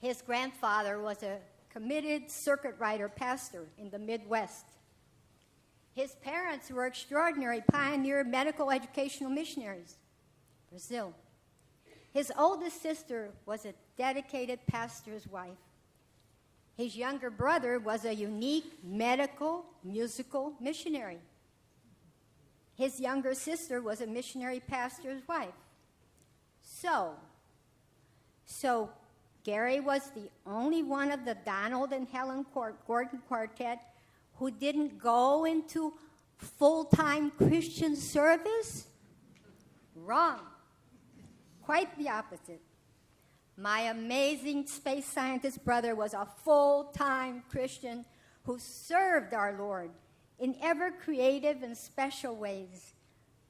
His grandfather was a committed circuit rider pastor in the Midwest. His parents were extraordinary pioneer medical educational missionaries, Brazil. His oldest sister was a dedicated pastor's wife. His younger brother was a unique medical musical missionary. His younger sister was a missionary pastor's wife. So Gary was the only one of the Donald and Helen Gordon quartet who didn't go into full-time Christian service? Wrong. Quite the opposite. My amazing space scientist brother was a full-time Christian who served our Lord in ever creative and special ways.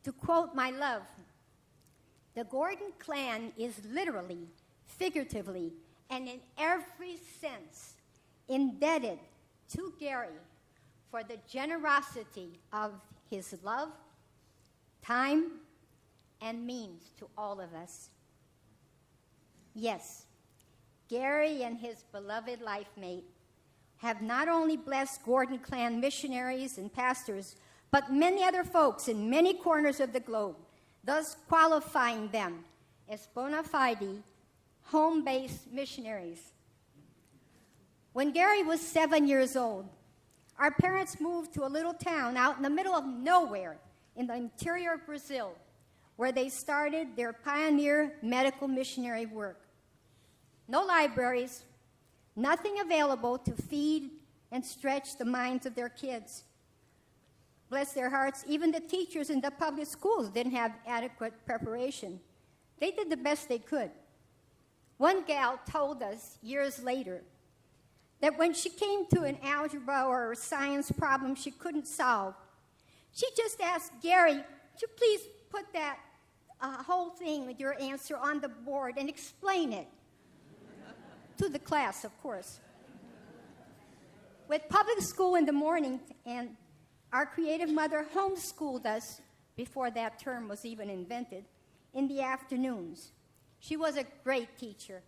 To quote my love, the Gordon clan is literally, figuratively, and in every sense indebted to Gary for the generosity of his love, time, and means to all of us. Yes, Gary and his beloved life mate have not only blessed Gordon clan missionaries and pastors, but many other folks in many corners of the globe, thus qualifying them as bona fide home-based missionaries. When Gary was 7 years old, our parents moved to a little town out in the middle of nowhere in the interior of Brazil, where they started their pioneer medical missionary work. No libraries, nothing available to feed and stretch the minds of their kids. Bless their hearts, even the teachers in the public schools didn't have adequate preparation. They did the best they could. One gal told us years later that when she came to an algebra or a science problem she couldn't solve, she just asked Gary, "Would you please put that whole thing with your answer on the board and explain it?" To the class, of course. With public school in the morning, and our creative mother homeschooled us before that term was even invented, in the afternoons. She was a great teacher.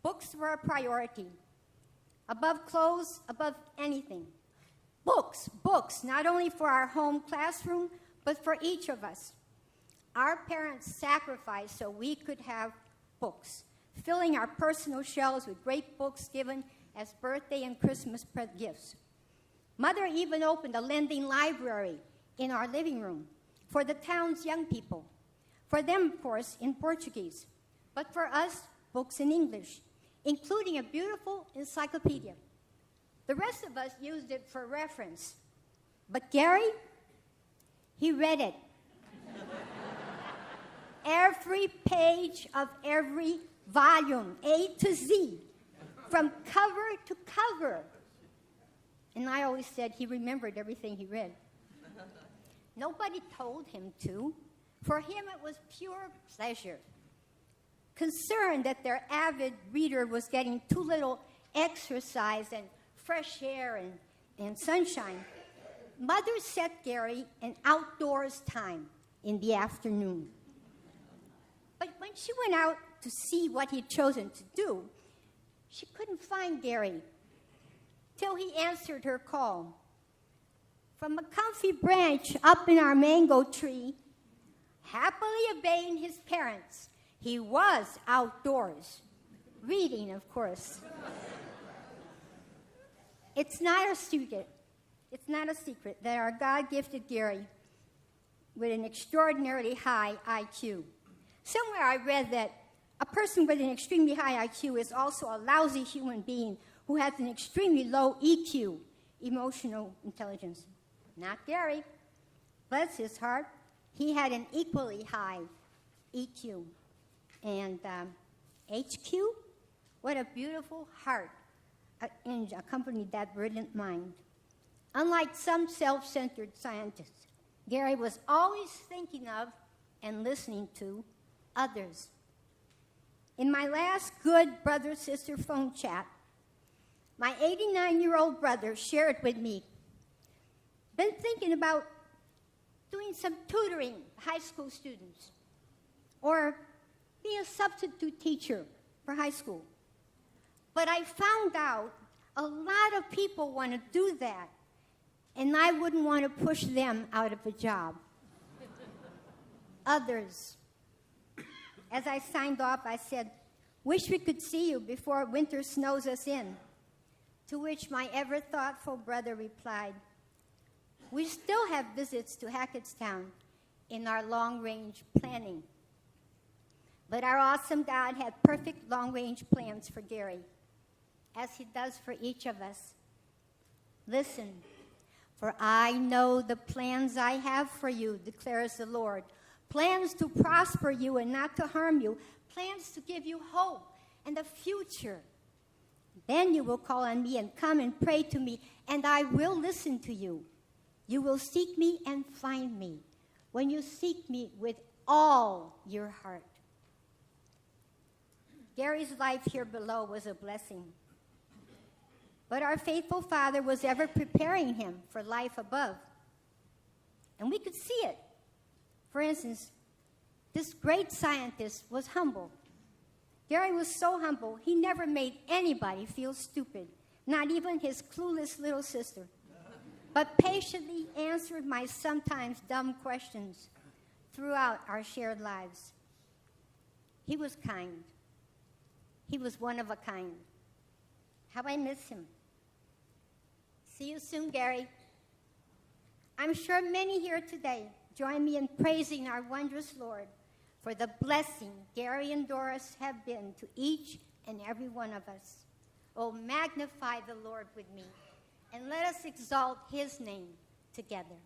Books were a priority. Above clothes, above anything. Books, not only for our home classroom, but for each of us. Our parents sacrificed so we could have books, filling our personal shelves with great books given as birthday and Christmas gifts. Mother even opened a lending library in our living room for the town's young people. For them, of course, in Portuguese, but for us, books in English, including a beautiful encyclopedia. The rest of us used it for reference. But Gary, he read it. Every page of every volume, A to Z, from cover to cover. And I always said he remembered everything he read. Nobody told him to. For him, it was pure pleasure. Concerned that their avid reader was getting too little exercise and fresh air and sunshine, Mother set Gary an outdoors time in the afternoon. But when she went out to see what he'd chosen to do, she couldn't find Gary till he answered her call. From a comfy branch up in our mango tree, happily obeying his parents, he was outdoors, reading, of course. It's not a secret that our God gifted Gary with an extraordinarily high IQ. Somewhere I read that a person with an extremely high IQ is also a lousy human being who has an extremely low EQ, emotional intelligence. Not Gary. Bless his heart. He had an equally high EQ. And HQ? What a beautiful heart accompanied that brilliant mind. Unlike some self-centered scientists, Gary was always thinking of and listening to others. In my last good brother-sister phone chat, my 89-year-old brother shared with me, been thinking about doing some tutoring high school students or be a substitute teacher for high school. But I found out a lot of people want to do that, and I wouldn't want to push them out of a job. Others. As I signed off, I said, "Wish we could see you before winter snows us in." To which my ever-thoughtful brother replied, "We still have visits to Hackettstown in our long-range planning." But our awesome God had perfect long-range plans for Gary, as he does for each of us. Listen, "For I know the plans I have for you, declares the Lord, plans to prosper you and not to harm you, plans to give you hope and a future. Then you will call on me and come and pray to me, and I will listen to you. You will seek me and find me when you seek me with all your heart." Gary's life here below was a blessing. But our faithful Father was ever preparing him for life above. And we could see it. For instance, this great scientist was humble. Gary was so humble, he never made anybody feel stupid, not even his clueless little sister, but patiently answered my sometimes dumb questions throughout our shared lives. He was kind. He was one of a kind. How I miss him. See you soon, Gary. I'm sure many here today join me in praising our wondrous Lord for the blessing Gary and Doris have been to each and every one of us. Oh, magnify the Lord with me, and let us exalt his name together.